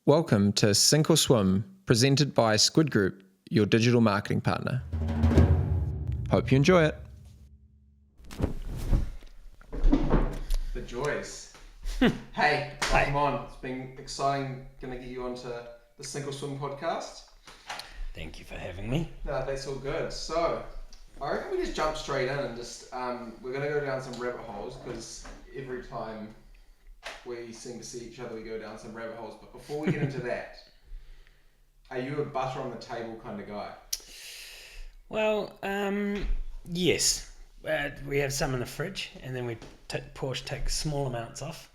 Welcome to Sink or Swim, presented by Squid Group, your digital marketing partner. Hope you enjoy it. The joys. Hey, welcome on. It's been exciting. Going to get you onto the Sink or Swim podcast. Thank you for having me. No, that's all good. So, I reckon we just jump straight in and just, we're going to go down some rabbit holes because every time we seem to see each other, we go down some rabbit holes. But before we get into that, are you a butter on the table kind of guy? Well, yes. We have some in the fridge, and then we take small amounts off.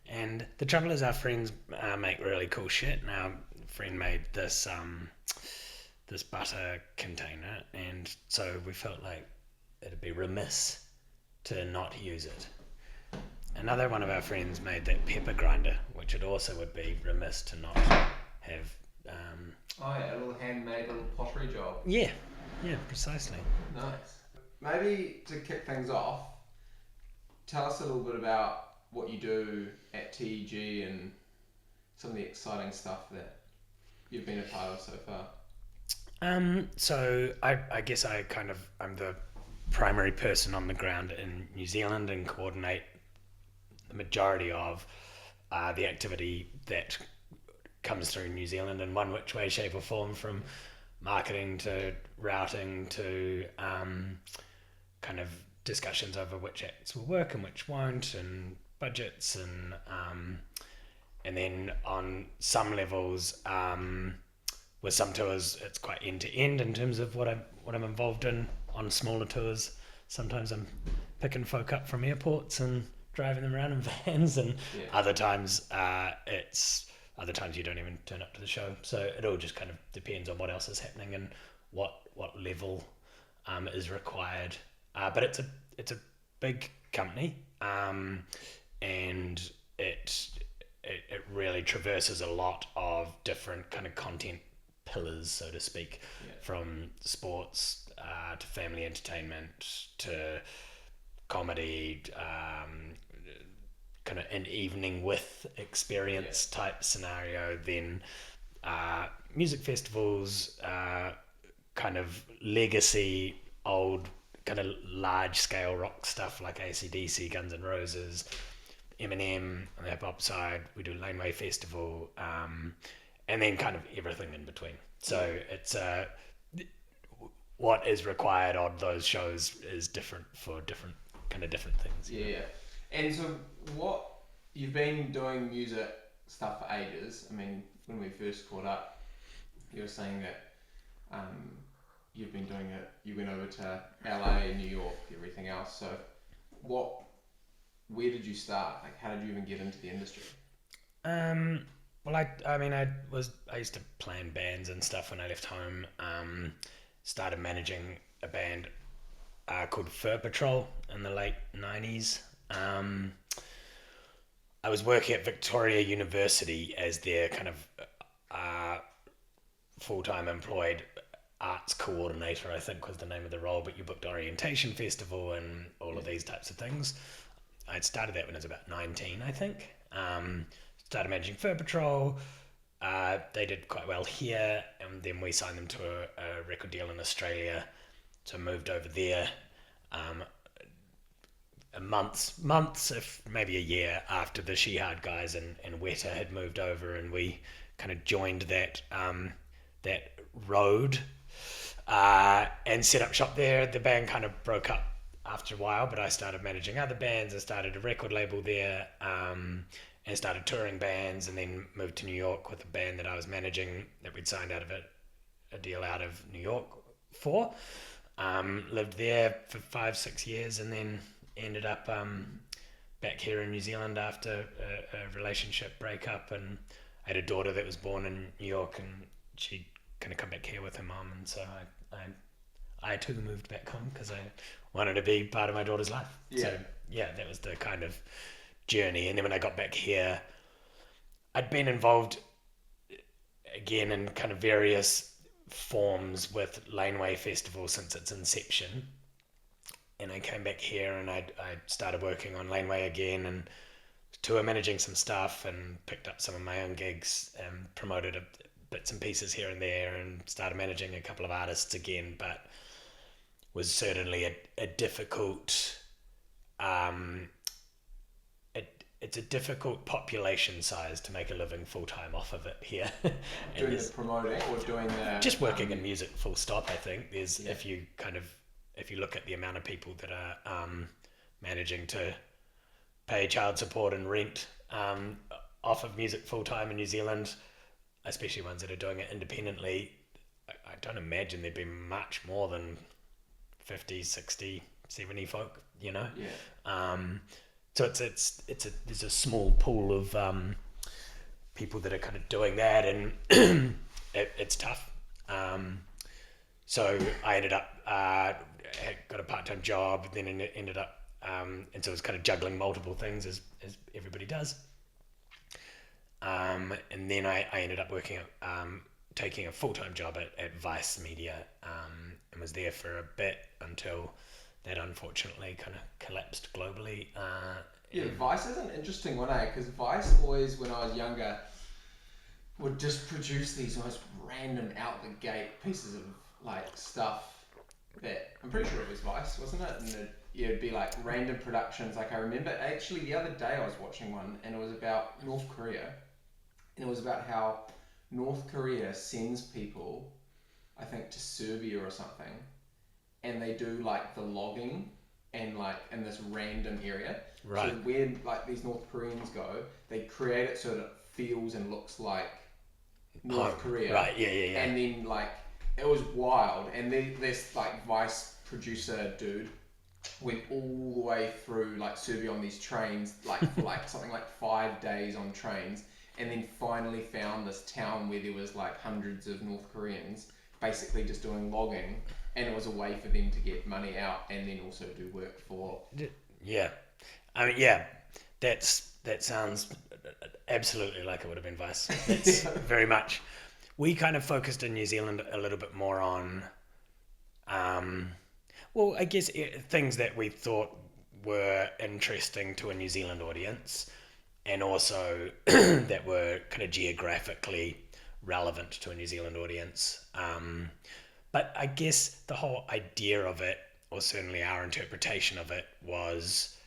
And the trouble is, our friends make really cool shit. And our friend made this this butter container, and so we felt like it'd be remiss to not use it. Another one of our friends made that pepper grinder, which it also would be remiss to not have. Oh yeah, a little handmade little pottery job. Yeah, precisely. Nice. Maybe to kick things off, tell us a little bit about what you do at TEG and some of the exciting stuff that you've been a part of so far. So I guess I'm the primary person on the ground in New Zealand and coordinate the majority of the activity that comes through New Zealand in one which way, shape or form, from marketing to routing to kind of discussions over which acts will work and which won't, and budgets, and then on some levels with some tours it's quite end to end in terms of what I'm involved in. On smaller tours sometimes I'm picking folk up from airports and driving them around in vans, and other times you don't even turn up to the show. So it all just kind of depends on what else is happening and what level is required. But it's a big company, and it really traverses a lot of different kind of content pillars, so to speak, from sports to family entertainment to comedy, kind of an evening with experience type scenario, then music festivals, kind of legacy old kind of large scale rock stuff like AC/DC, Guns N' Roses, Eminem on the hip hop side. We do Laneway Festival, and then kind of everything in between. So it's what is required on those shows is different for different things. Yeah. And so what, you've been doing music stuff for ages. I mean, when we first caught up, you were saying that you've been doing it, you went over to LA, New York, everything else. So where did you start? Like, how did you even get into the industry? Well, I used to play in bands and stuff when I left home. Started managing a band called Fur Patrol in the late 90s. I was working at Victoria University as their kind of full-time employed arts coordinator, I think was the name of the role, but you booked orientation festival and all of these types of things. I'd started that when I was about 19, I think. Started managing Fur Patrol. They did quite well here, and then we signed them to a record deal in Australia, so moved over there months, if maybe a year after the She Hard guys and Weta had moved over, and we kind of joined that road and set up shop there. The band kind of broke up after a while, but I started managing other bands. I started a record label there, and started touring bands, and then moved to New York with a band that I was managing that we'd signed out of a deal out of New York for. Lived there for 5-6 years, and then ended up back here in New Zealand after a relationship breakup, and I had a daughter that was born in New York, and she'd kind of come back here with her mum, and so I too moved back home because I wanted to be part of my daughter's life. So that was the kind of journey. And then when I got back here, I'd been involved again in kind of various forms with Laneway Festival since its inception, and I came back here and I started working on Laneway again and tour managing some stuff and picked up some of my own gigs and promoted bits and pieces here and there and started managing a couple of artists again, but was certainly a difficult it's a difficult population size to make a living full-time off of it here. Doing the promoting or doing the... Just working in music full stop, I think. There's Yeah. if you look at the amount of people that are managing to pay child support and rent off of music full-time in New Zealand, especially ones that are doing it independently, I don't imagine there'd be much more than 50, 60, 70 folk, you know? Yeah. So there's a small pool of people that are kind of doing that, and it's tough. So I ended up got a part-time job, then ended up and so I was kind of juggling multiple things as everybody does. And then I ended up working taking a full-time job at Vice Media, and was there for a bit until that unfortunately kind of collapsed globally. Yeah, Vice is an interesting one, because Vice always, when I was younger, would just produce these most random out-the-gate pieces of like stuff that, I'm pretty sure it was Vice, wasn't it? And it'd be like random productions. Like I remember actually the other day I was watching one, and it was about North Korea, and it was about how North Korea sends people, I think, to Serbia or something, and they do like the logging and like in this random area. Right. So where like these North Koreans go, they create it so that it feels and looks like North Korea. Right, yeah. And then like it was wild, and then this like Vice producer dude went all the way through like Serbia on these trains, like for like something like 5 days on trains, and then finally found this town where there was like hundreds of North Koreans basically just doing logging, and it was a way for them to get money out and then also do work for... Yeah. I mean, yeah, that sounds absolutely like it would have been Vice. It's very much. We kind of focused in New Zealand a little bit more on, well, I guess things that we thought were interesting to a New Zealand audience, and also that were kind of geographically relevant to a New Zealand audience. But I guess the whole idea of it, or certainly our interpretation of it, was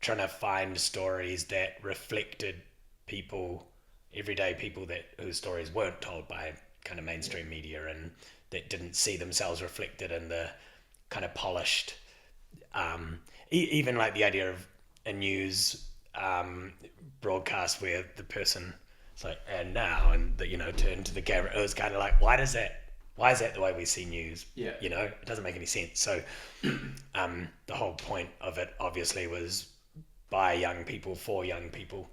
trying to find stories that reflected people, everyday people whose stories weren't told by kind of mainstream media, and that didn't see themselves reflected in the kind of polished, even like the idea of a news broadcast where the person, it's like, and now, and turn to the camera. It was kind of like, why is that the way we see news? Yeah. It doesn't make any sense. So the whole point of it obviously was by young people, for young people,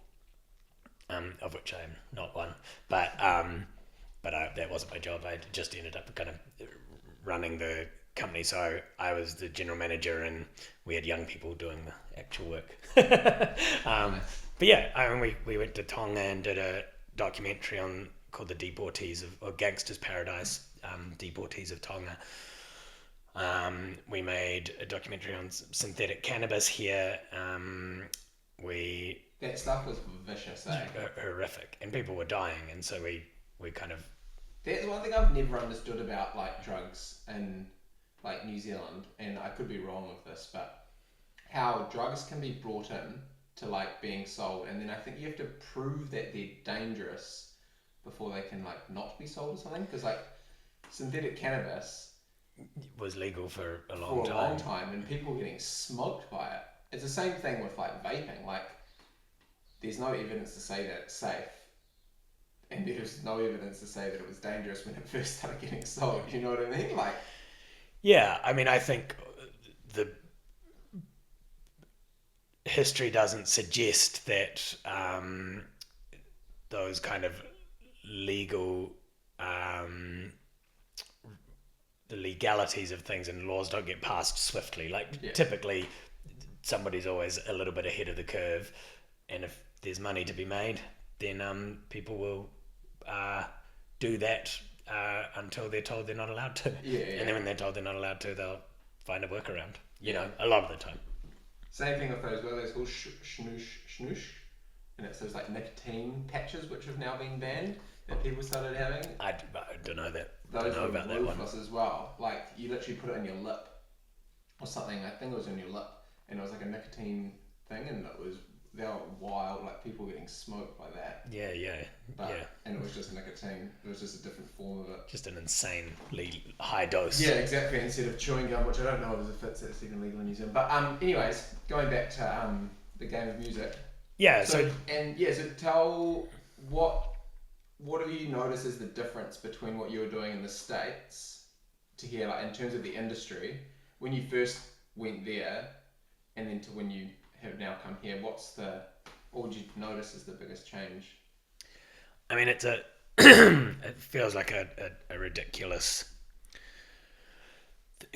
of which I am not one. But that wasn't my job. I just ended up kind of running the company. So I was the general manager, and we had young people doing the actual work. But yeah, I mean, we went to Tonga and did a documentary called The Deportees or Gangsters Paradise, Deportees of Tonga. We made a documentary on synthetic cannabis here. That stuff was vicious, eh? Horrific, and people were dying, and so we kind of... That's one thing I've never understood about like drugs in like New Zealand, and I could be wrong with this, but how drugs can be brought in to like being sold, and then I think you have to prove that they're dangerous before they can like not be sold or something, because like synthetic cannabis was legal for a long time, and people were getting smoked by it. It's the same thing with like vaping. Like there's no evidence to say that it's safe, and there's no evidence to say that it was dangerous when it first started getting sold. You know what I mean? Like, yeah, I mean, I think the history doesn't suggest that those kind of legal the legalities of things and laws don't get passed swiftly. Like typically somebody's always a little bit ahead of the curve, and if there's money to be made, then people will do that until they're told they're not allowed to. And then when they're told they're not allowed to, they'll find a workaround, a lot of the time. Same thing with those, what are those called? Snoosh? and it's those like nicotine patches which have now been banned that people started having. I don't know that. Those don't know were about that one. ruthless as well. Like you literally put it in your lip or something. I think it was in your lip, and it was like a nicotine thing, and they were wild. Like people getting smoked by that. Yeah. And it was just nicotine. It was just a different form of it. Just an insanely high dose. Yeah, exactly. Instead of chewing gum, which I don't know if it's even legal in New Zealand. But anyways, going back to the game of music. Yeah. So tell what have you noticed as the difference between what you were doing in the States to here, like in terms of the industry, when you first went there, and then to when you have now come here? What would you notice as the biggest change? I mean, it feels like a ridiculous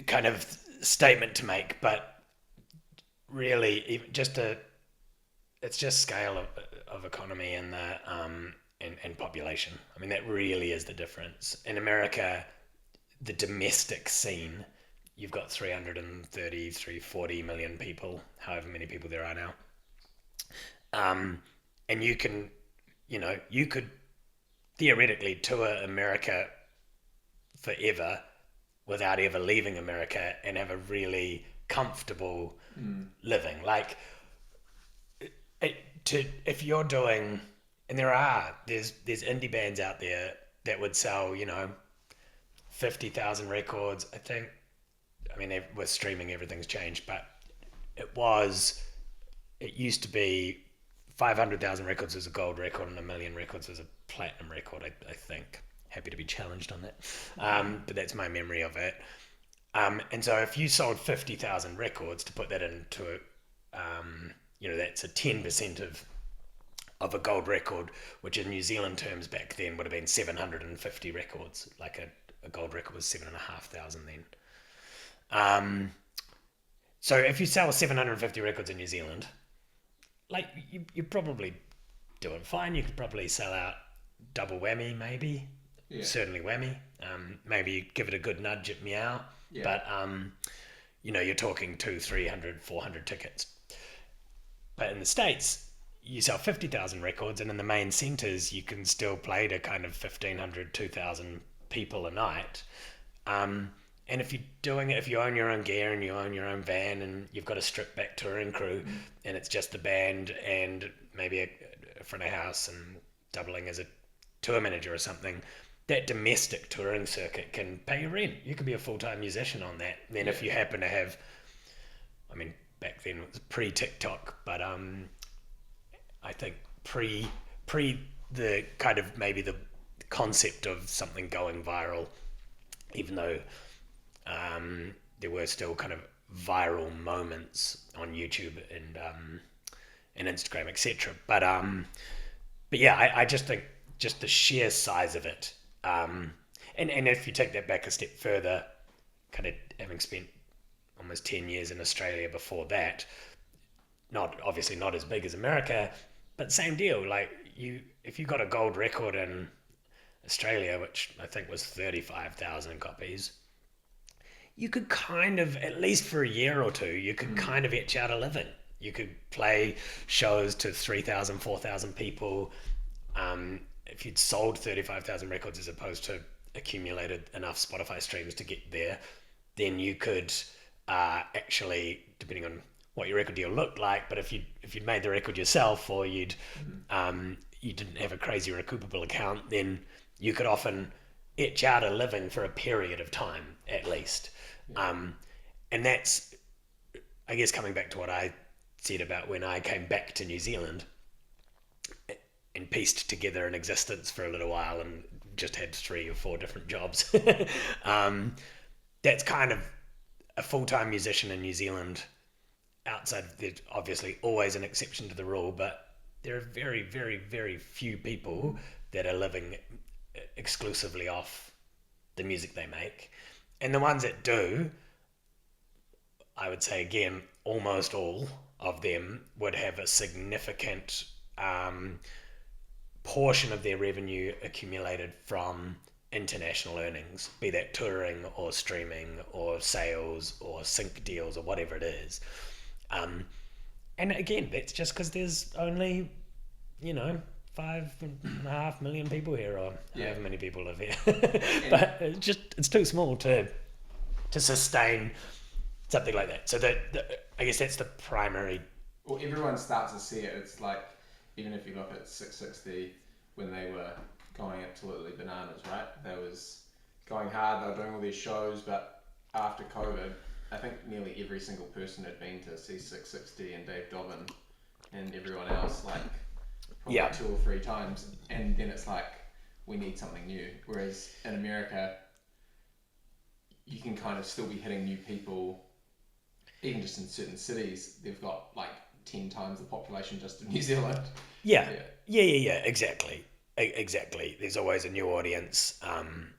kind of statement to make, but really, it's just scale of economy and and population. I mean, that really is the difference. In America, the domestic scene, you've got 340 million people, however many people there are now. And you could theoretically tour America forever without ever leaving America and have a really comfortable living. Like, if you're doing, and there's indie bands out there that would sell, 50,000 records, I think. I mean, with streaming, everything's changed, but it used to be 500,000 records was a gold record and 1 million records was a platinum record, I think. Happy to be challenged on that. But that's my memory of it. And so if you sold 50,000 records, to put that into, that's a 10% of a gold record, which in New Zealand terms back then would have been 750 records. Like a gold record was 7,500 then. So if you sell 750 records in New Zealand, like you're probably doing fine. You could probably sell out double whammy, maybe. Yeah. Certainly whammy. Maybe give it a good nudge at Meow. Yeah. But you're talking 200, 300, 400 tickets. But in the States, you sell 50,000 records, and in the main centres, you can still play to kind of 1,500, 2,000 people a night. And if you're doing it, if you own your own gear and you own your own van and you've got a stripped back touring crew and it's just the band and maybe a front of house and doubling as a tour manager or something, that domestic touring circuit can pay your rent. You could be a full-time musician on that. And then if you happen to have, I mean, back then it was pre-TikTok, but I think pre the kind of maybe the concept of something going viral, even though there were still kind of viral moments on YouTube and Instagram, etc. But yeah, I just think just the sheer size of it, and if you take that back a step further, kind of having spent almost 10 years in Australia before that, obviously not as big as America, but same deal. Like if you got a gold record in Australia, which I think was 35,000 copies, you could kind of, at least for a year or two, you could kind of etch out a living. You could play shows to 3,000, 4,000 people. If you'd sold 35,000 records as opposed to accumulated enough Spotify streams to get there, then you could actually, depending on what your record deal looked like, but if you'd made the record yourself, or you didn't have a crazy recoupable account, then you could often etch out a living for a period of time at least. And that's, I guess, coming back to what I said about when I came back to New Zealand and pieced together an existence for a little while and just had 3 or 4 different jobs. That's kind of a full-time musician in New Zealand. Outside, there's obviously always an exception to the rule, but there are very, very, very few people that are living exclusively off the music they make. And the ones that do, I would say again, almost all of them would have a significant portion of their revenue accumulated from international earnings, be that touring or streaming or sales or sync deals or whatever it is. And again, that's just because there's only 5.5 million people here, or however many people live here. But it's too small to sustain something like that. So I guess that's the primary. Well, everyone starts to see it. It's like, even if you look at 660, when they were going absolutely bananas, right? They was going hard. They were doing all these shows, but after COVID, I think nearly every single person had been to see 660 and Dave Dobbin and everyone else, like, probably 2 or 3 times, and then it's like, we need something new. Whereas in America, you can kind of still be hitting new people, even just in certain cities. They've got like 10 times the population just in New Zealand. Yeah, exactly. Exactly. There's always a new audience, and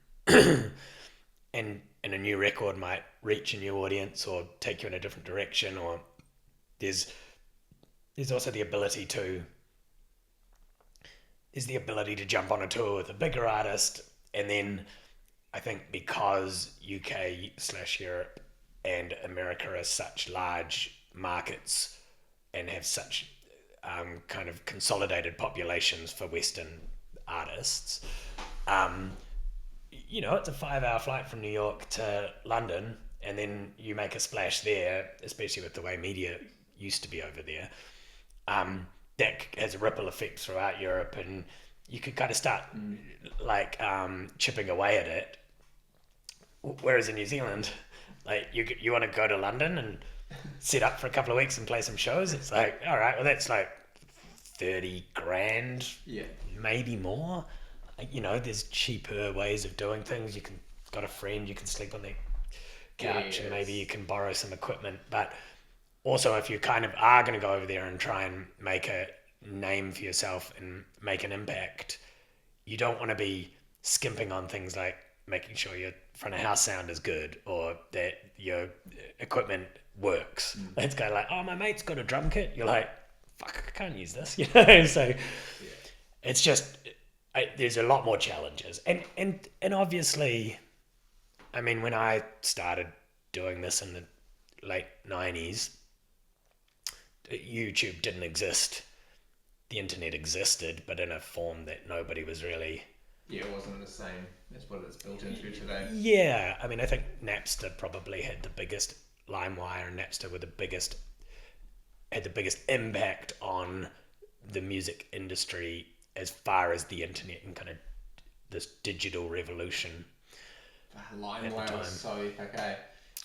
a new record might reach a new audience or take you in a different direction, or there's also the ability to jump on a tour with a bigger artist. And then I think because UK/Europe and America are such large markets and have such kind of consolidated populations for Western artists, it's a 5-hour flight from New York to London, and then you make a splash there, especially with the way media used to be over there. That has a ripple effect throughout Europe, and you could kind of start chipping away at it. Whereas in New Zealand, like you want to go to London and set up for a couple of weeks and play some shows, it's like, all right, well, that's like 30 grand, maybe more. There's cheaper ways of doing things. Got a friend, you can sleep on their couch, and maybe you can borrow some equipment. But also, if you kind of are going to go over there and try and make a name for yourself and make an impact, you don't want to be skimping on things like making sure your front of house sound is good, or that your equipment works. It's kind of like, oh, my mate's got a drum kit. You're like, fuck, I can't use this, So it's just, there's a lot more challenges, and obviously, I mean, when I started doing this in the late 90s, YouTube didn't exist. The internet existed, but in a form that nobody was really... Yeah, it wasn't the same as what it's built into today. Yeah, I mean, I think Napster probably had the biggest... LimeWire and Napster were had the biggest impact on the music industry as far as the internet and kind of this digital revolution. LimeWire was so epic, eh?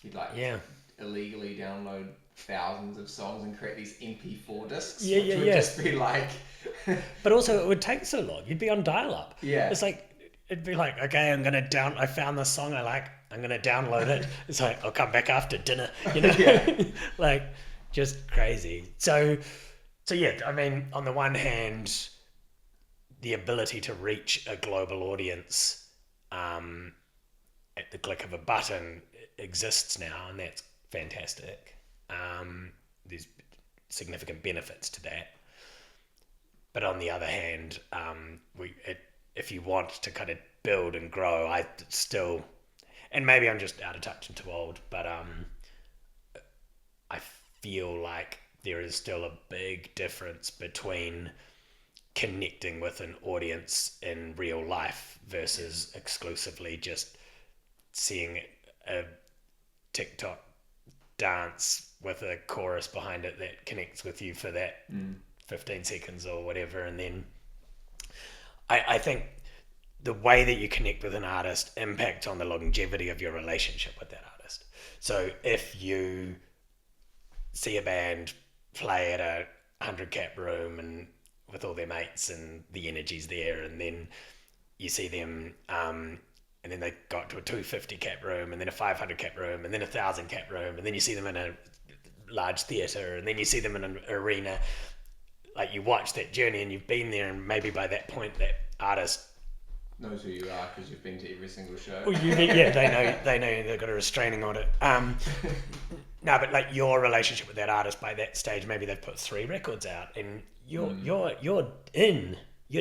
You'd illegally download thousands of songs and create these MP4 discs, which would just be like... But also, it would take so long. You'd be on dial-up. Yeah. It's like, it'd be like, okay, I found this song I like, I'm going to download it. It's like, I'll come back after dinner, like, just crazy. So yeah, I mean, on the one hand, the ability to reach a global audience at the click of a button exists now, and that's fantastic. There's significant benefits to that. But on the other hand, if you want to kind of build and grow, I still, and maybe I'm just out of touch and too old, but I feel like there is still a big difference between connecting with an audience in real life versus exclusively just seeing a TikTok dance with a chorus behind it that connects with you for that 15 seconds or whatever. And then I think the way that you connect with an artist impacts on the longevity of your relationship with that artist. So if you see a band play at a 100 cap room and with all their mates and the energy's there, and then you see them and then they got to a 250 cap room, and then a 500 cap room, and then a 1,000 cap room, and then you see them in a large theatre, and then you see them in an arena. Like, you watch that journey and you've been there, and maybe by that point that artist knows who you are because you've been to every single show. Well, they know they've got a restraining order. No, but like, your relationship with that artist by that stage, maybe they've put 3 records out, and you're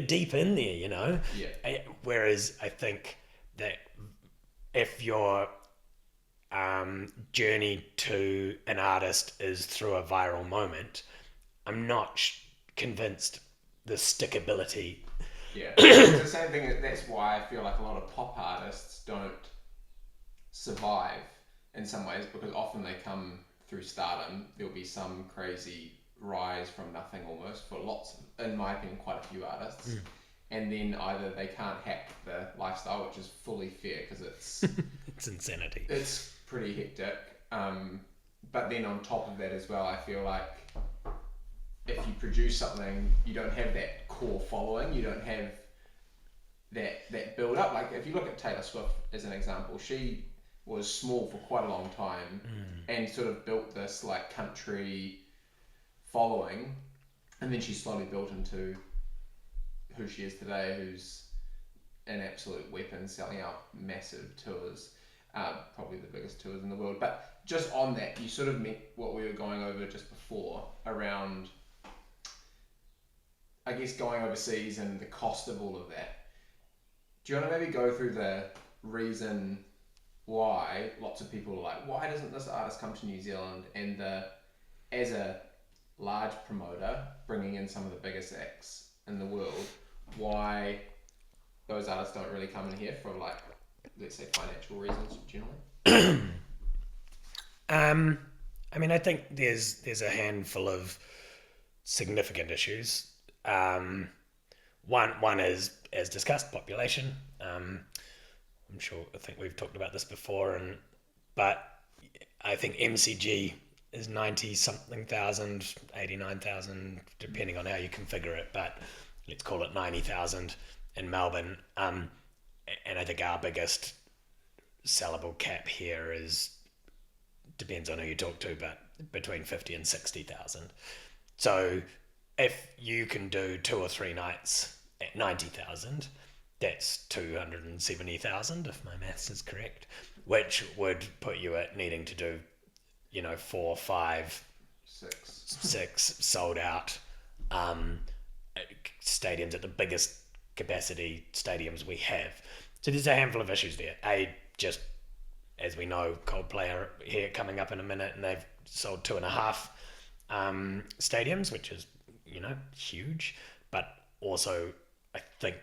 deep in there, Yeah. Whereas I think that if your journey to an artist is through a viral moment, I'm not convinced the stickability. Yeah, it's the same thing. That's why I feel like a lot of pop artists don't survive in some ways, because often they come through stardom. There'll be some crazy rise from nothing almost for lots, in my opinion, quite a few artists. And then either they can't hack the lifestyle, which is fully fair because it's it's insanity. It's pretty hectic. But then on top of that as well, I feel like if you produce something, you don't have that core following. You don't have that build up. Like if you look at Taylor Swift as an example, she was small for quite a long time and sort of built this like country following, and then she slowly built into who she is today, who's an absolute weapon, selling out massive tours, probably the biggest tours in the world. But just on that, you sort of met what we were going over just before around, I guess, going overseas and the cost of all of that. Do you want to maybe go through the reason why lots of people are like, why doesn't this artist come to New Zealand? And as a large promoter, bringing in some of the biggest acts in the world, why those artists don't really come in here for, like, let's say financial reasons generally? I mean, I think there's a handful of significant issues. One is, as discussed, population. I think we've talked about this before, but I think MCG is 90-something thousand, 89,000, depending on how you configure it, but let's call it 90,000 in Melbourne. And I think our biggest sellable cap here depends on who you talk to, but between 50 and 60,000. So if you can do 2 or 3 nights at 90,000, that's 270,000 if my maths is correct, which would put you at needing to do, 4, 5, 6 sold out stadiums at the biggest capacity stadiums we have. So there's a handful of issues there. Just as we know, Coldplay are here coming up in a minute, and they've sold 2.5 stadiums, which is huge. But also, I think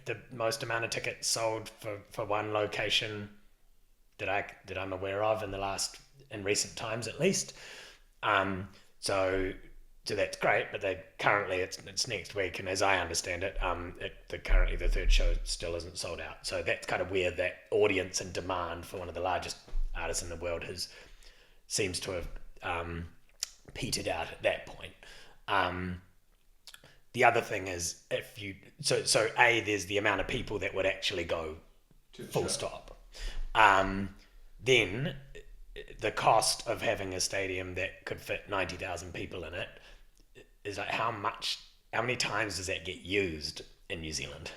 the most amount of tickets sold for one location that I'm aware of in recent times at least. So that's great, but currently it's next week, and as I understand it, currently the third show still isn't sold out. So that's kind of where that audience and demand for one of the largest artists in the world seems to have petered out at that point. The other thing is, there's the amount of people that would actually go to full stop. Then the cost of having a stadium that could fit 90,000 people in it is like, how many times does that get used in New Zealand?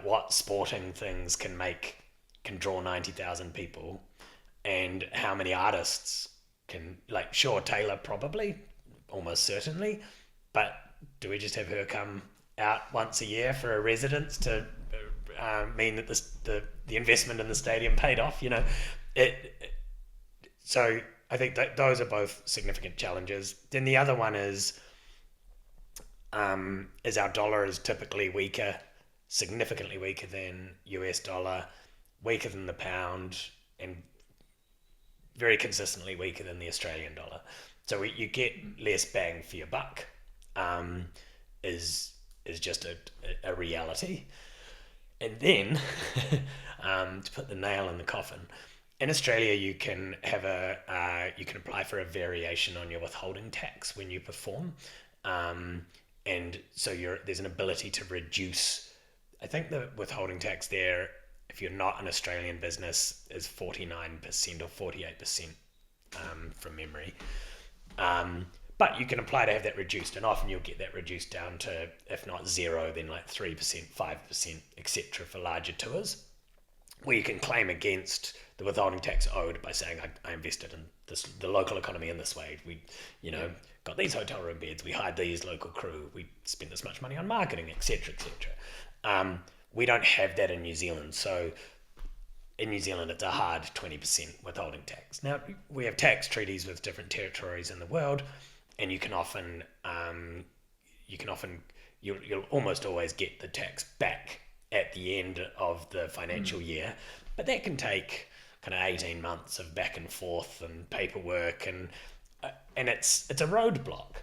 What sporting things can draw 90,000 people, and how many artists can, sure, Taylor probably, almost certainly, but do we just have her come out once a year for a residence to mean that the investment in the stadium paid off? So I think that those are both significant challenges. Then the other one is our dollar is typically weaker, significantly weaker than US dollar, weaker than the pound, and very consistently weaker than the Australian dollar. So you get less bang for your buck, is just a reality. And then, to put the nail in the coffin, in Australia you can apply for a variation on your withholding tax when you perform, and so there's an ability to reduce. I think the withholding tax there, if you're not an Australian business, is 49% or 48%, from memory. But you can apply to have that reduced, and often you'll get that reduced down to, if not 0, then 3%, 5%, etc. for larger tours, where you can claim against the withholding tax owed by saying, I invested in the local economy in this way. We, got these hotel room beds, we hired these local crew, we spent this much money on marketing, etc., etc. We don't have that in New Zealand, so in New Zealand, it's a hard 20% withholding tax. Now, we have tax treaties with different territories in the world, and you can often, you'll almost always get the tax back at the end of the financial year, but that can take kind of 18 months of back and forth and paperwork, and it's a roadblock.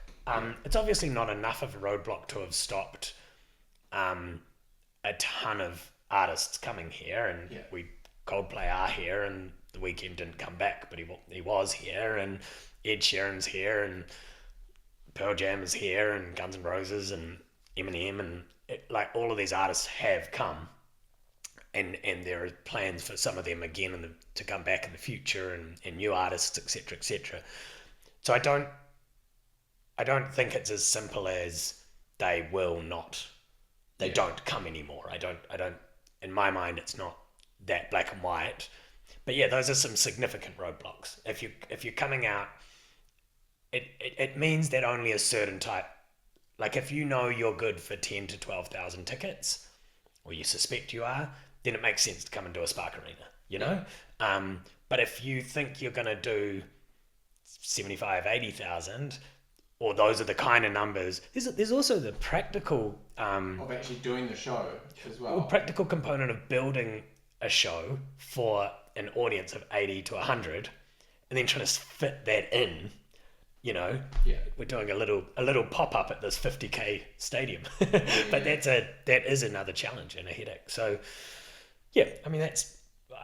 It's obviously not enough of a roadblock to have stopped a ton of artists coming here, and Coldplay are here, and The Weeknd didn't come back, but he was here, and Ed Sheeran's here, and Pearl Jam is here, and Guns N' Roses, and Eminem, and like all of these artists have come, and there are plans for some of them again to come back in the future, and new artists, etc., etc. So I don't think it's as simple as they don't come anymore. I don't. In my mind, it's not that black and white. But yeah, those are some significant roadblocks. If you're coming out, it means that only a certain type, like if you know you're good for 10 to 12,000 tickets, or you suspect you are, then it makes sense to come and do a Spark Arena, you know? But if you think you're going to do 75, 80,000, or those are the kind of numbers, there's also the practical... of actually doing the show as well. Practical component of building a show for an audience of 80 to 100, and then trying to fit that in, you know? Yeah. We're doing a little pop-up at this 50k stadium. But that is another challenge and a headache. So, yeah, I mean,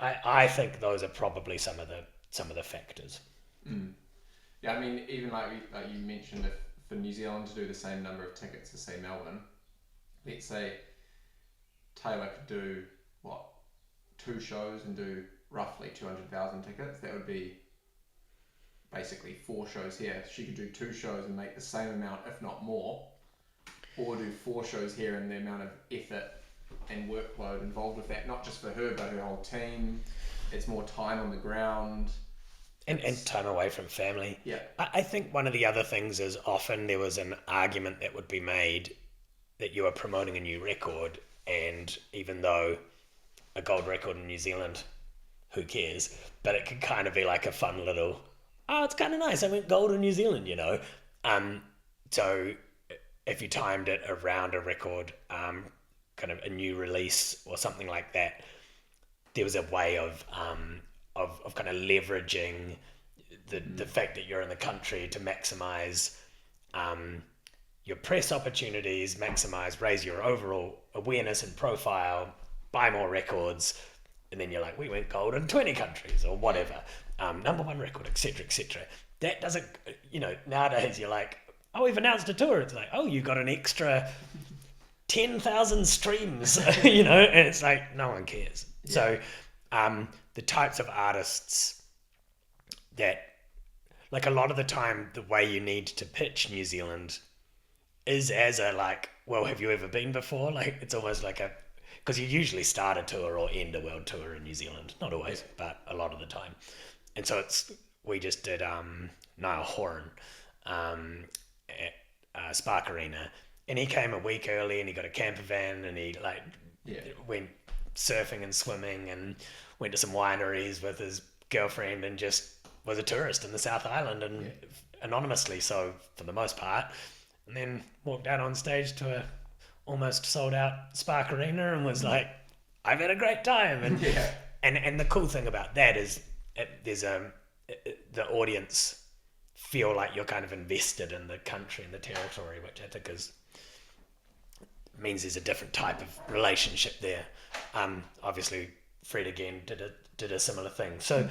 I think those are probably some of the factors. Yeah, I mean, even like you mentioned, if for New Zealand to do the same number of tickets as, say, Melbourne, let's say Taylor could do, 2 shows and do roughly 200,000 tickets, that would be basically 4 shows here. She could do 2 shows and make the same amount, if not more, or do 4 shows here, and the amount of effort and workload involved with that, not just for her, but her whole team. It's more time on the ground. And time away from family. Yeah. I think one of the other things is often there was an argument that would be made that you are promoting a new record, and even though a gold record in New Zealand, who cares? But it could kind of be like a fun little, it's kind of nice, I went gold in New Zealand, you know? So if you timed it around a record, kind of a new release or something like that, there was a way of kind of leveraging the fact that you're in the country to maximize your press opportunities, raise your overall awareness and profile, buy more records, and then you're like, we went gold in 20 countries or whatever, number 1 record, etc., etc. That doesn't, you know, nowadays you're like, we've announced a tour. It's like, you got an extra 10,000 streams, you know, and it's like, no one cares. Yeah. So the types of artists that, like, a lot of the time, the way you need to pitch New Zealand is as a, like, well, have you ever been before? Like, it's almost like because you usually start a tour or end a world tour in New Zealand. Not always, but a lot of the time. And so we just did Niall Horan at Spark Arena, and he came a week early, and he got a camper van, and he went surfing and swimming and went to some wineries with his girlfriend, and just was a tourist in the South Island, and anonymously so for the most part, and then walked out on stage to a almost sold out Spark Arena and was like, I've had a great time. And and the cool thing about that is the audience feel like you're kind of invested in the country and the territory, which I think means there's a different type of relationship there. Obviously Fred again did a similar thing. So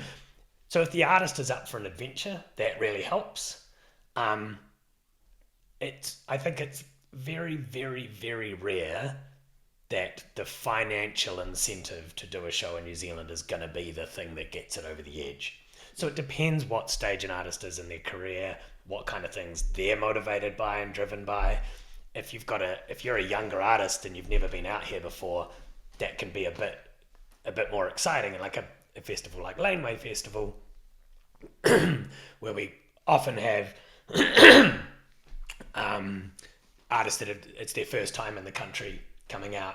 if the artist is up for an adventure, that really helps. I think it's very, very, very rare that the financial incentive to do a show in New Zealand is going to be the thing that gets it over the edge. So it depends what stage an artist is in their career, what kind of things they're motivated by and driven by. If you're a younger artist and you've never been out here before, that can be a bit more exciting. And like a festival like Laneway Festival, where we often have artists that it's their first time in the country coming out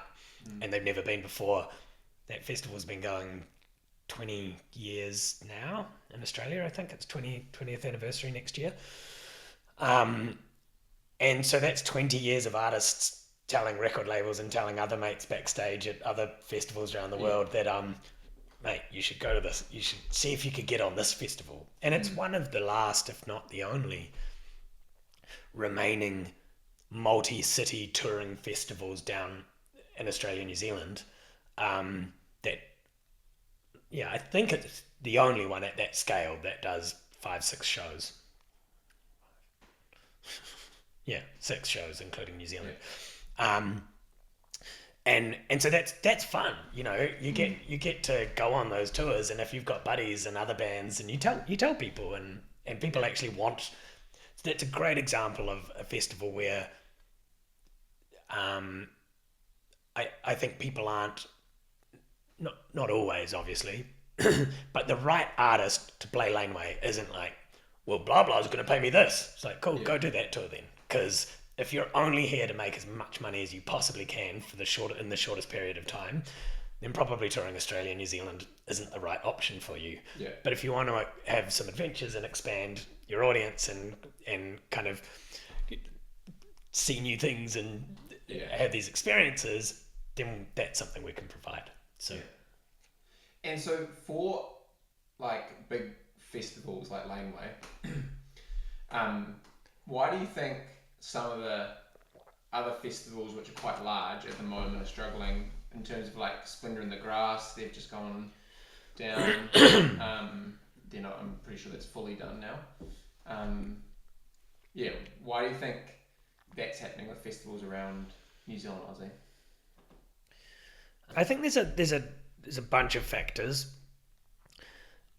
and they've never been before. That festival's been going 20 years now in Australia. I think it's 20th anniversary next year. And so that's 20 years of artists telling record labels and telling other mates backstage at other festivals around the world that, mate, you should go to this. You should see if you could get on this festival. And it's one of the last, if not the only, remaining multi-city touring festivals down in Australia and New Zealand. That, yeah, I think it's the only one at that scale that does 5-6 shows. Yeah, 6 shows, including New Zealand. And so that's fun, you know. You get to go on those tours, and if you've got buddies and other bands, and you tell people, and people actually want. That's a great example of a festival where, I think people aren't, not always obviously, but the right artist to play Laneway isn't like, well, blah blah is going to pay me this. It's like, cool, go do that tour then, because if you're only here to make as much money as you possibly can in the shortest period of time, then probably touring Australia and New Zealand isn't the right option for you. Yeah. But if you want to have some adventures and expand your audience and kind of see new things and have these experiences, then that's something we can provide. So, and so for like big festivals like Laneway, why do you think some of the other festivals which are quite large at the moment are struggling in terms of like Splendour in the Grass? They've just gone down. They're not. I'm pretty sure that's fully done now. Why do you think that's happening with festivals around New Zealand, Aussie? I think there's a bunch of factors.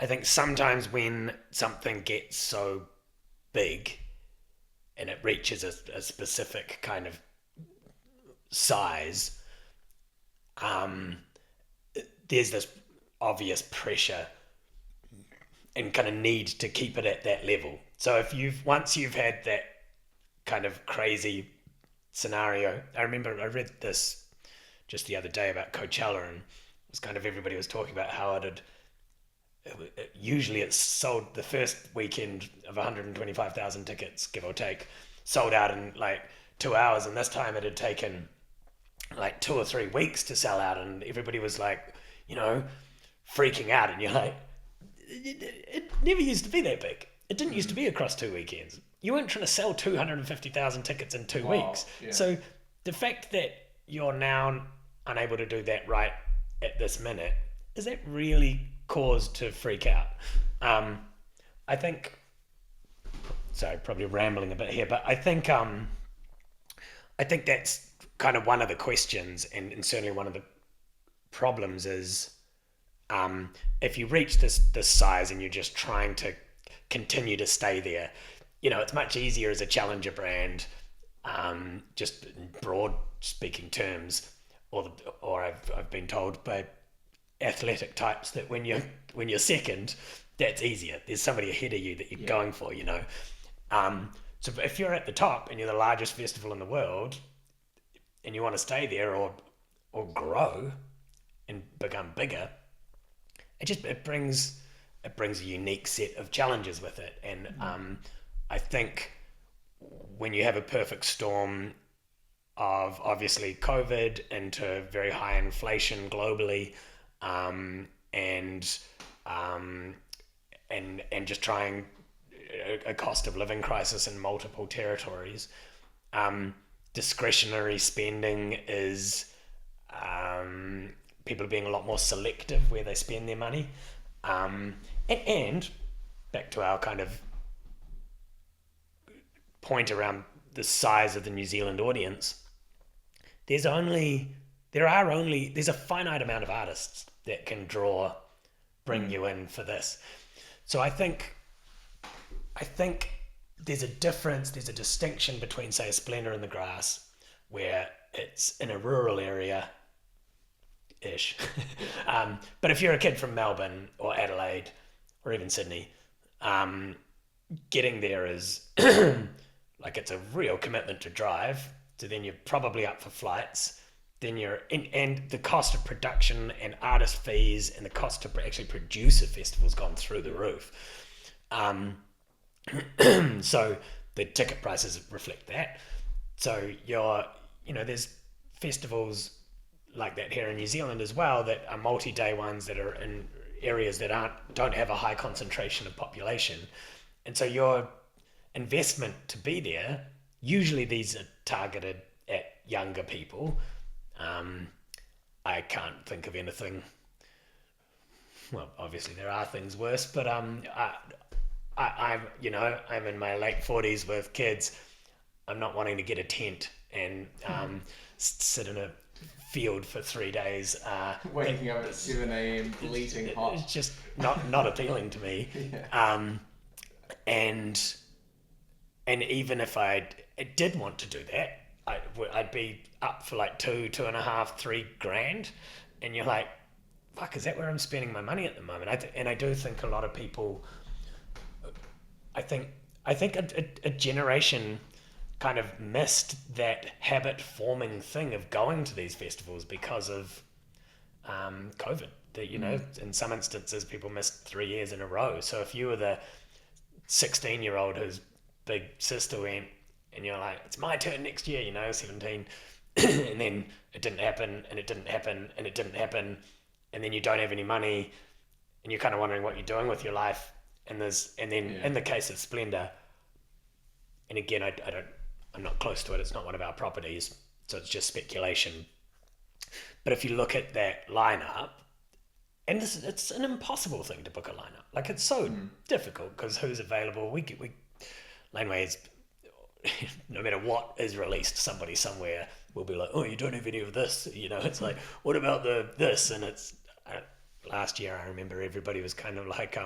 I think sometimes when something gets so big and it reaches a specific kind of size, there's this obvious pressure and kind of need to keep it at that level. So once you've had that kind of crazy scenario, I remember I read this just the other day about Coachella, and it was kind of everybody was talking about how usually it's sold the first weekend of 125,000 tickets, give or take, sold out in like 2 hours, and this time it had taken like 2 or 3 weeks to sell out, and everybody was like, you know, freaking out, and you're like, it never used to be that big. It didn't used to be across 2 weekends. You weren't trying to sell 250,000 tickets in 2 weeks. Yeah. So the fact that you're now unable to do that right at this minute, is that really cause to freak out? I think, sorry, probably rambling a bit here, but I think that's kind of one of the questions, and certainly one of the problems is, if you reach this size and you're just trying to continue to stay there, you know, it's much easier as a challenger brand, just in broad speaking terms, or I've been told by athletic types that when you're second, that's easier. There's somebody ahead of you that you're going for, you know. So if you're at the top and you're the largest festival in the world, and you want to stay there or grow and become bigger, it brings a unique set of challenges with it. And I think when you have a perfect storm of obviously COVID into very high inflation globally, and just trying a cost of living crisis in multiple territories, discretionary spending is people are being a lot more selective where they spend their money, and back to our kind of point around the size of the New Zealand audience, there's a finite amount of artists that can bring you in for this. So I think there's a distinction between, say, a Splendour in the Grass, where it's in a rural area ish. But if you're a kid from Melbourne or Adelaide or even Sydney, getting there is like, it's a real commitment to drive. So then you're probably up for flights. then and the cost of production and artist fees and the cost to actually produce a festival has gone through the roof. So the ticket prices reflect that. So there's festivals like that here in New Zealand as well that are multi-day ones that are in areas that don't have a high concentration of population, and so your investment to be there, usually these are targeted at younger people. I can't think of anything. Well, obviously there are things worse, but I'm in my late 40s with kids. I'm not wanting to get a tent and sit in a field for 3 days. Waking up at 7 a.m. bleating hot. It's just not appealing to me. Yeah. And even if I did want to do that, I'd be up for like $2.5, $3,000, and you're like, fuck, is that where I'm spending my money at the moment? I do think a lot of people, I think a generation kind of missed that habit forming thing of going to these festivals because of COVID. That in some instances people missed 3 years in a row. So if you were the 16-year-old whose big sister went, and you're like, it's my turn next year, 17, and then it didn't happen, and it didn't happen, and it didn't happen, and then you don't have any money, and you're kind of wondering what you're doing with your life. And in the case of Splendour, and again, I'm not close to it. It's not one of our properties, so it's just speculation. But if you look at that lineup, and it's an impossible thing to book a lineup. Like, it's so difficult because who's available? Laneway is, no matter what is released, somebody somewhere will be like, oh, you don't have any of this. It's like, what about this? And it's last year I remember everybody was kind of like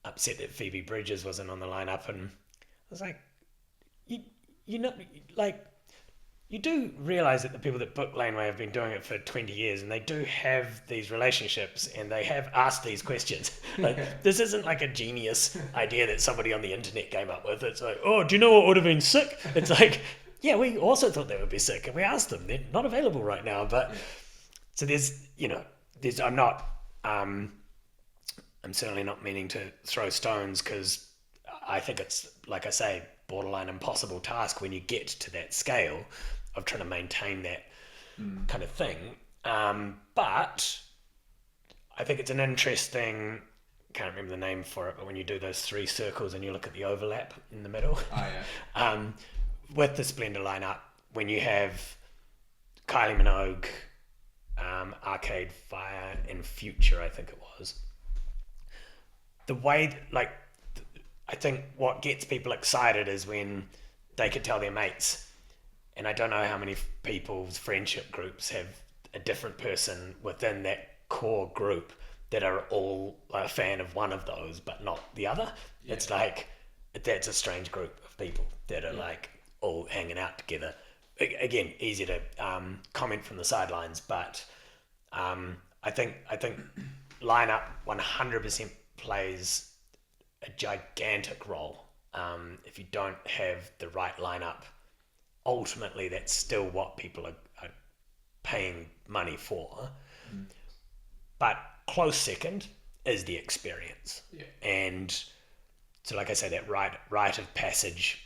upset that Phoebe Bridgers wasn't on the lineup, and I was like, you do realise that the people that book Laneway have been doing it for 20 years, and they do have these relationships, and they have asked these questions. Like, this isn't like a genius idea that somebody on the internet came up with. It's like, oh, do you know what would have been sick? It's like, yeah, we also thought they would be sick, and we asked them. They're not available right now. But so I'm certainly not meaning to throw stones, because I think it's, like I say, borderline impossible task when you get to that scale of trying to maintain that kind of thing. But I think it's an interesting, can't remember the name for it, but when you do those 3 circles and you look at the overlap in the middle, with the Splendour lineup, when you have Kylie Minogue, Arcade Fire, and Future, I think it was, the way, I think what gets people excited is when they could tell their mates, and I don't know how many people's friendship groups have a different person within that core group that are all a fan of one of those but not the other. Yeah. It's like, that's a strange group of people that are like all hanging out together. Again, easy to comment from the sidelines, but I think lineup 100% plays a gigantic role. If you don't have the right lineup, ultimately that's still what people are paying money for. But close second is the experience. Yeah. And so, like I say, that rite of passage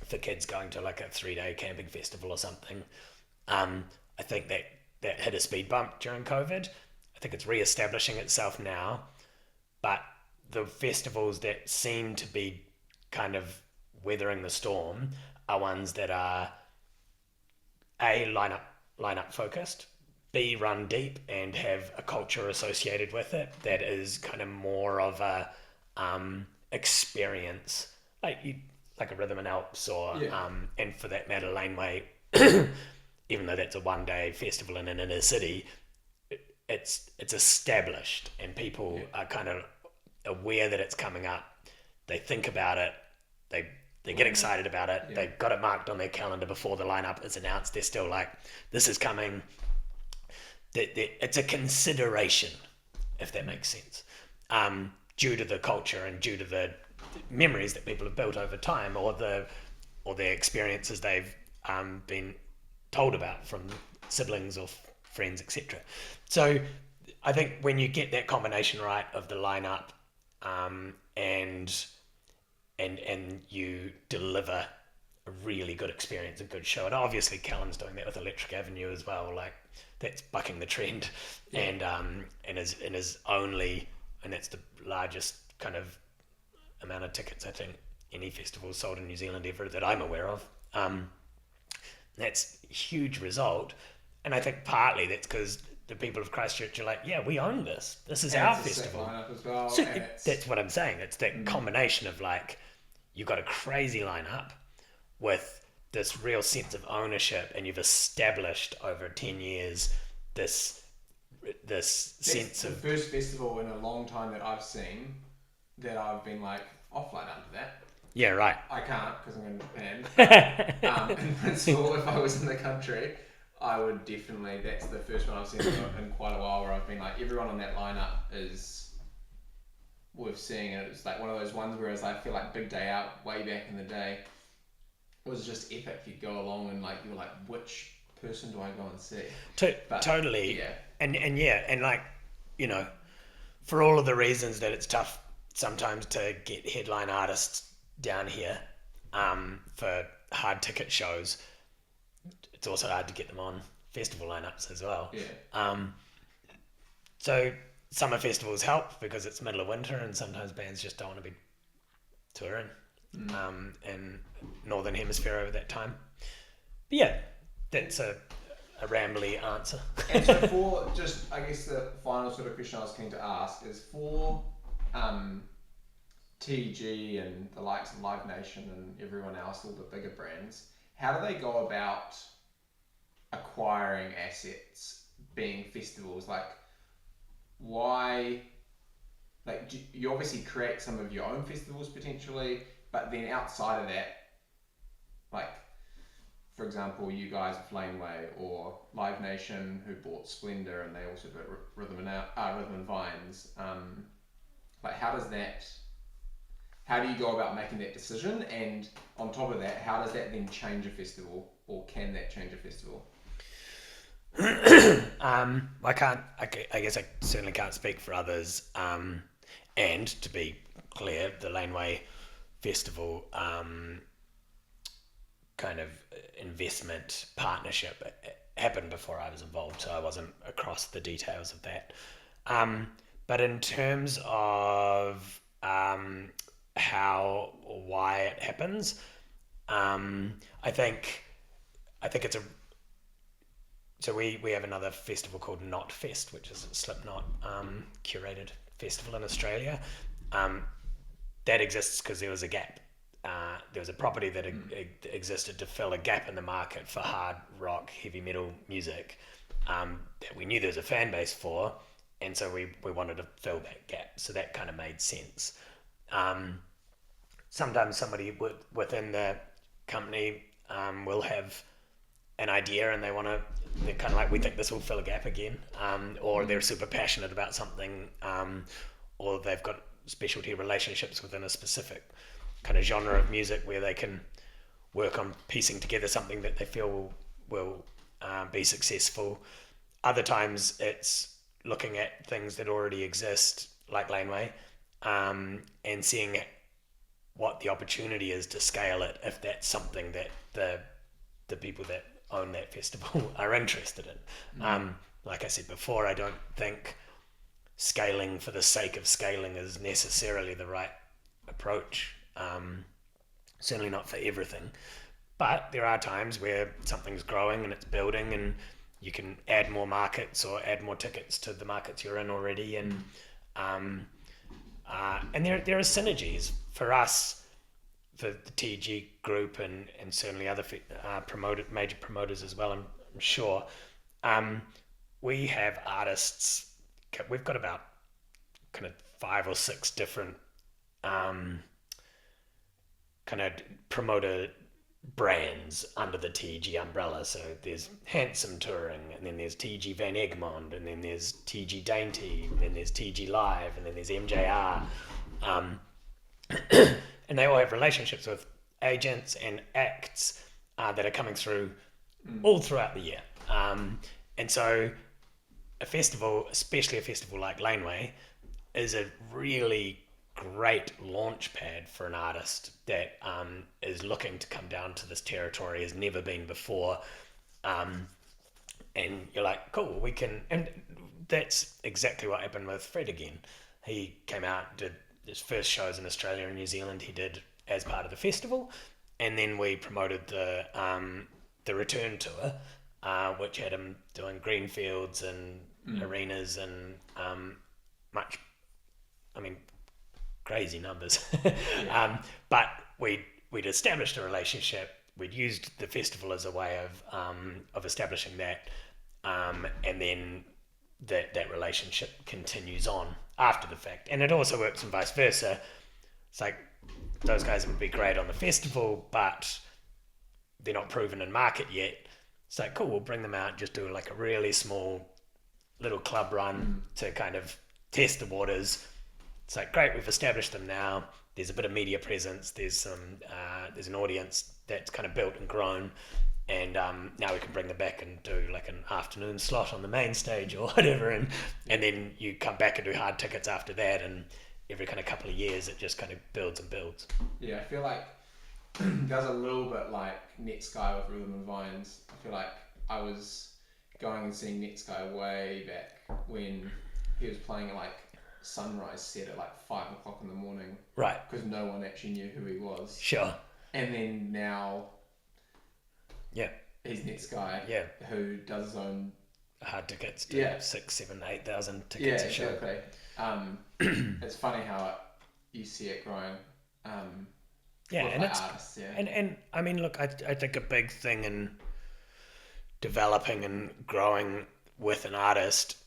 for kids going to like a 3-day camping festival or something, I think that hit a speed bump during COVID. I think it's re-establishing itself now, but the festivals that seem to be kind of weathering the storm are ones that are A, lineup focused, B, run deep and have a culture associated with it that is kind of more of a experience, like a Rhythm and Alps or and for that matter Laneway, even though that's a 1-day festival in an inner city, it's established and people are kind of aware that it's coming up. They think about it. They get excited about it. Yeah. They've got it marked on their calendar before the lineup is announced. They're still like, this is coming. It's a consideration, if that makes sense, due to the culture and due to the memories that people have built over time, or the experiences they've been told about from siblings or friends, etc. So I think when you get that combination right of the lineup, and you deliver a really good experience, a good show, and obviously Callan's doing that with Electric Avenue as well. Like that's bucking the trend, and is only, and that's the largest kind of amount of tickets I think any festival sold in New Zealand ever that I'm aware of. That's a huge result, and I think partly that's because the people of Christchurch are like, yeah, we own this. This is our festival. As well, So that's what I'm saying. It's that combination of like, you've got a crazy lineup with this real sense of ownership, and you've established over 10 years this sense of... the first festival in a long time that I've seen that I've been like offline under that. Yeah, right. I can't because I'm in Japan. In principle, if I was in the country, I would definitely... That's the first one I've seen in quite a while where I've been like, everyone on that lineup is worth seeing. And it's like one of those ones where I feel like Big Day Out way back in the day, it was just epic. You'd go along and like, you were like, which person do I go and see? Totally. Yeah. And like, you know, for all of the reasons that it's tough sometimes to get headline artists down here for hard ticket shows, it's also hard to get them on festival lineups as well. Yeah. So summer festivals help because it's middle of winter and sometimes bands just don't want to be touring in Northern Hemisphere over that time. But yeah, that's a rambly answer. And so for just, I guess the final sort of question I was keen to ask is for TEG and the likes of Live Nation and everyone else, all the bigger brands, how do they go about acquiring assets, being festivals? Like, why, like, you obviously create some of your own festivals potentially, but then outside of that, like, for example, you guys with Laneway or Live Nation who bought Splendor and they also got Rhythm and Vines, like how do you go about making that decision? And on top of that, how does that then change a festival, or can that change a festival? I guess I certainly can't speak for others. And to be clear, the Laneway Festival kind of investment partnership happened before I was involved, so I wasn't across the details of that. But in terms of how or why it happens, I think it's a... So we have another festival called Not Fest, which is a Slipknot curated festival in Australia. That exists because there was a gap. There was a property that existed to fill a gap in the market for hard rock, heavy metal music that we knew there was a fan base for, and so we wanted to fill that gap. So that kind of made sense. Sometimes somebody within the company will have an idea and they're kind of like, we think this will fill a gap again, or they're super passionate about something, or they've got specialty relationships within a specific kind of genre of music where they can work on piecing together something that they feel will be successful. Other times it's looking at things that already exist, like Laneway, and seeing what the opportunity is to scale it if that's something that the people that own that festival are interested in. Like I said before, I don't think scaling for the sake of scaling is necessarily the right approach. Certainly not for everything, but there are times where something's growing and it's building and you can add more markets or add more tickets to the markets you're in already, and there are synergies for us, for the TEG group and certainly other major promoters as well, I'm sure. We have artists, we've got about kind of 5 or 6 different kind of promoter brands under the TEG umbrella. So there's Handsome Touring, and then there's TEG Van Egmond, and then there's TEG Dainty, and then there's TEG Live, and then there's MJR. And they all have relationships with agents and acts that are coming through all throughout the year. And so a festival, especially a festival like Laneway, is a really great launch pad for an artist that is looking to come down to this territory, has never been before. And you're like, cool, we can. And that's exactly what happened with Fred again. He came out, did his first shows in Australia and New Zealand, he did as part of the festival. And then we promoted the return tour, which had him doing greenfields and arenas and crazy numbers. But we'd established a relationship. We'd used the festival as a way of establishing that, and then that relationship continues on after the fact. And it also works and vice versa. It's like those guys would be great on the festival, but they're not proven in market yet. It's like, cool, we'll bring them out, just do like a really small little club run to kind of test the waters. It's like, great, we've established them now. There's a bit of media presence. There's an audience that's kind of built and grown. And now we can bring them back and do like an afternoon slot on the main stage or whatever. And then you come back and do hard tickets after that. And every kind of couple of years, it just kind of builds and builds. Yeah, I feel like there's a little bit like Netsky with Rhythm and Vines. I feel like I was going and seeing Netsky way back when he was playing at like Sunrise set at like 5 o'clock in the morning. Right. Because no one actually knew who he was. Sure. And then now, yeah, he's Netsky. Yeah. Who does his own hard tickets, 6, 7, 8,000 tickets a show. Yeah, exactly. It's funny how you see it growing. And it's artists, and I mean, look, I think a big thing in developing and growing with an artist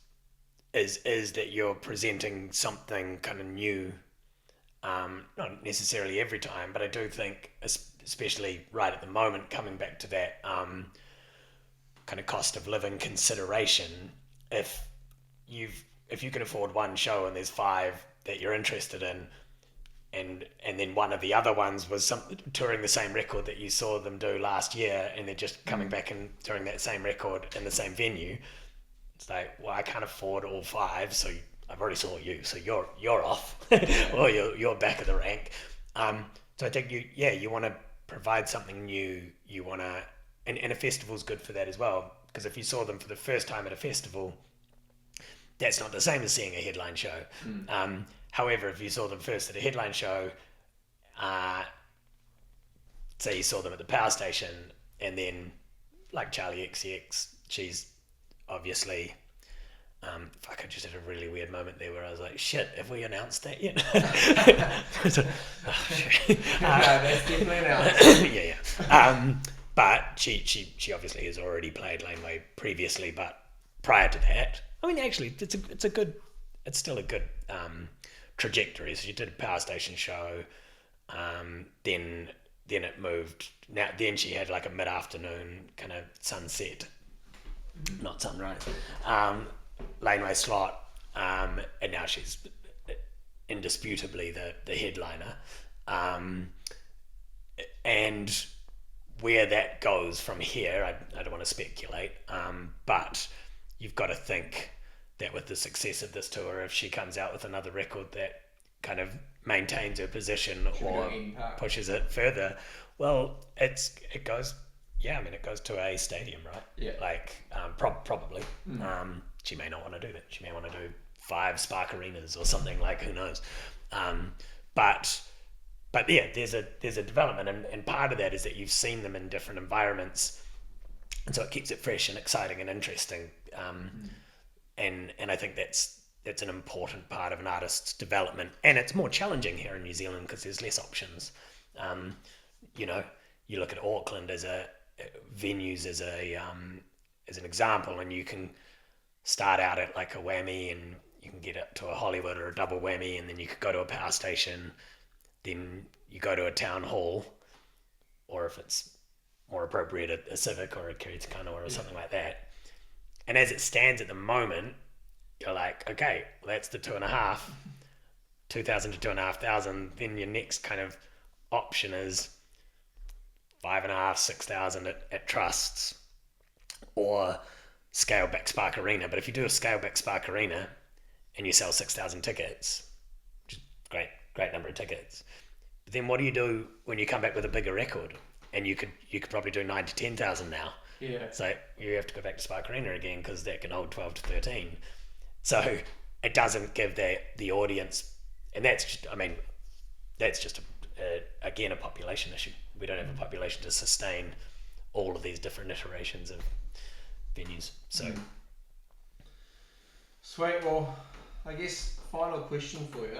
is that you're presenting something kind of new. Not necessarily every time, but I do think, especially right at the moment, coming back to that kind of cost of living consideration, if you can afford one show and there's 5 that you're interested in, and then one of the other ones was touring the same record that you saw them do last year, and they're just coming back and touring that same record in the same venue, it's like, well, I can't afford all 5, so I've already saw you, so you're off, or you're back of the rank. So I think you want to provide something new. You want to, and a festival's good for that as well, because if you saw them for the first time at a festival, that's not the same as seeing a headline show. However, if you saw them first at a headline show, say you saw them at the Power Station, and then like Charlie XCX, she's obviously, I just had a really weird moment there where I was like, shit, have we announced that yet? That's definitely announced. Yeah. But she obviously has already played Laneway previously, but prior to that, I mean, actually, it's still a good trajectory. So you did a Power Station show, then it moved. Then she had like a mid-afternoon kind of sunset, not sunrise, Laneway slot, and now she's indisputably the headliner. And where that goes from here, I don't want to speculate, but you've got to think that with the success of this tour, if she comes out with another record that kind of maintains her position or pushes it further, well, it goes to a stadium, right? Yeah. Like, probably. She may not want to do that. She may want to do 5 Spark Arenas or something, like, who knows? But yeah, there's a development, and part of that is that you've seen them in different environments, and so it keeps it fresh and exciting and interesting. And I think that's an important part of an artist's development, and it's more challenging here in New Zealand because there's less options. You look at Auckland as venues as an example, and you can start out at like a whammy, and you can get up to a Hollywood or a double whammy, and then you could go to a Power Station, then you go to a town hall, or if it's more appropriate, a Civic or a Kiritano or something like that. And as it stands at the moment, you're like, okay, well, that's the 2,500 to 2,500. Then your next kind of option is 5,500, 6,000 at trusts. or scale back Spark Arena. But if you do a scale back Spark Arena and you sell 6,000 tickets, which is great number of tickets, but then what do you do when you come back with a bigger record? And you could probably do 9 to 10,000 now. Yeah. So you have to go back to Spark Arena again because that can hold 12 to 13. So it doesn't give the audience, and that's just again a population issue. We don't have a population to sustain all of these different iterations of venues. So sweet. Well, I guess final question for you,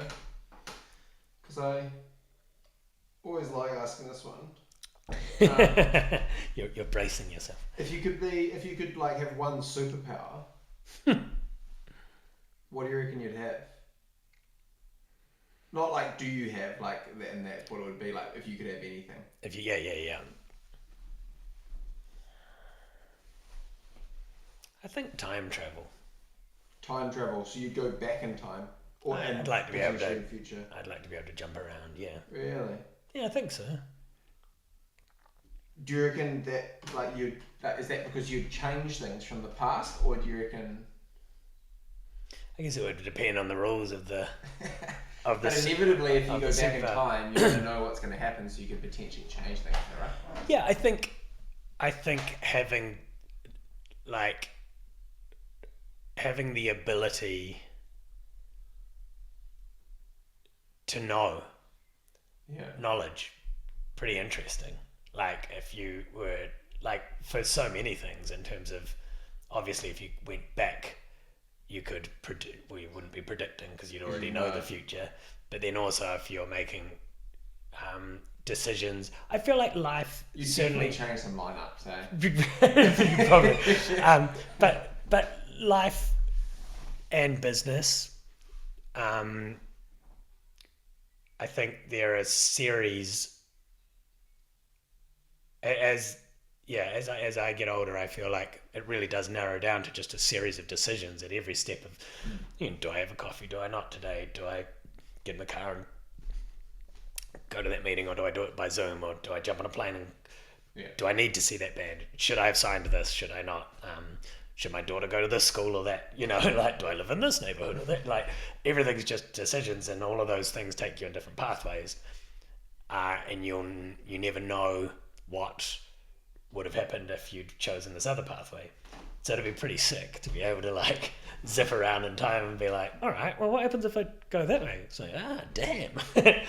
because I always like asking this one. You're bracing yourself. If you could like have one superpower, what do you reckon you'd have? Not like do you have like that, and that's what it would be like if you could have anything. If you yeah. I think time travel. Time travel, so you'd go back in time, or I'd like to be able to. in the future. I'd like to be able to jump around. Yeah. Really? Yeah, I think so. Do you reckon that is that because you'd change things from the past, or do you reckon? I guess it would depend on the rules of the But inevitably, if you go back in time, you're going to know what's going to happen, so you could potentially change things, right? Yeah, I think having the ability to know knowledge, pretty interesting. Like if you were like for so many things in terms of obviously if you went back you could predict, well you wouldn't be predicting because you'd already know the future, but then also if you're making decisions, I feel like life you'd certainly change some lineups, probably but life and business, I think there are a series as I get older, I feel like it really does narrow down to just a series of decisions at every step of, do I have a coffee? Do I not today? Do I get in the car and go to that meeting, or do I do it by Zoom, or do I jump on a plane and do I need to see that band? Should I have signed this? Should I not? Should my daughter go to this school or that? Like, do I live in this neighborhood or that? Like, everything's just decisions, and all of those things take you in different pathways, and you never know what would have happened if you'd chosen this other pathway. So it'd be pretty sick to be able to like zip around in time and be like, all right, well, what happens if I go that way? It's like, damn. I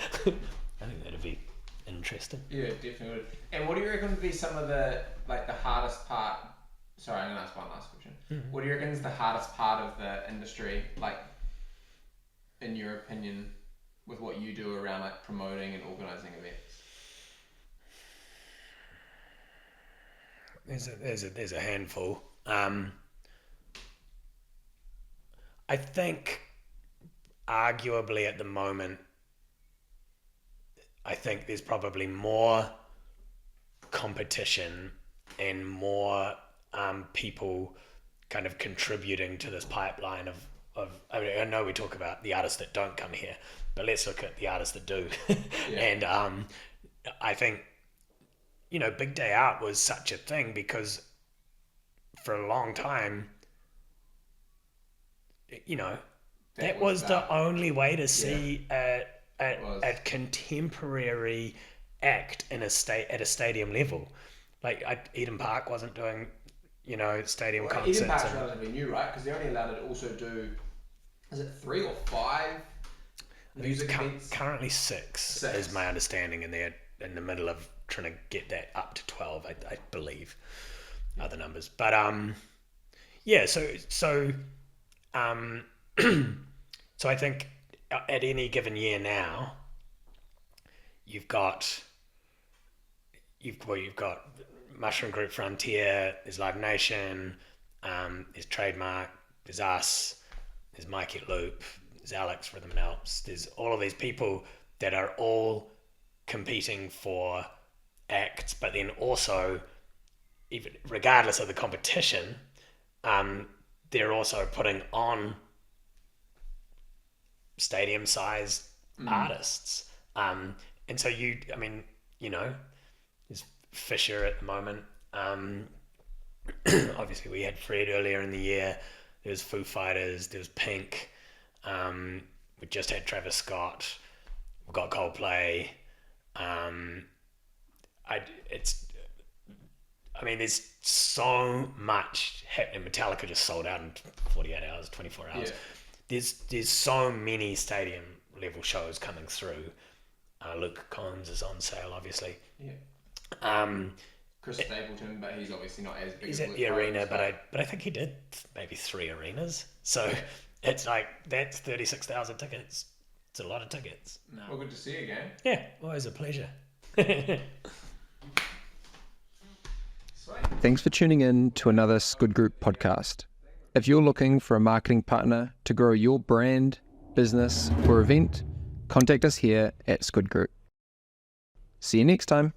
think that'd be interesting. Yeah, definitely would. And what do you reckon would be some of the hardest part? Sorry, I'm gonna ask one last question. Mm-hmm. What do you reckon is the hardest part of the industry, like in your opinion, with what you do around like promoting and organising events? There's a handful. I think arguably at the moment, I think there's probably more competition and more people kind of contributing to this pipeline of I know we talk about the artists that don't come here, but let's look at the artists that do. And I think Big Day Out was such a thing because for a long time, that was the only way to see a contemporary act at a stadium level. Like Eden Park wasn't doing, stadium concerts. Eden Park's relatively new, right? Because they're only allowed to also do, is it 3 or 5 music events? Currently 6 is my understanding, and they're in the middle of trying to get that up to 12, I believe, other numbers. But so I think at any given year now, you've got Mushroom Group Frontier, there's Live Nation, there's Trademark, there's us, there's Mikey Loop, there's Alex Rhythm and Alps, there's all of these people that are all competing for acts, but then also, even regardless of the competition, they're also putting on stadium-sized artists. And so there's Fisher at the moment. Obviously, we had Fred earlier in the year. There was Foo Fighters. There was Pink. We just had Travis Scott. We've got Coldplay. There's so much happening. Metallica just sold out in 48 hours, 24 hours. Yeah. There's so many stadium level shows coming through. Luke Combs is on sale, obviously. Yeah. Chris Stapleton, but he's obviously not as big. He's as at the arena, but I think he did maybe 3 arenas. So it's like that's 36,000 tickets. It's a lot of tickets. Well, good to see you again. Yeah, always a pleasure. Thanks for tuning in to another Squid Group podcast. If you're looking for a marketing partner to grow your brand, business, or event, contact us here at Squid Group. See you next time.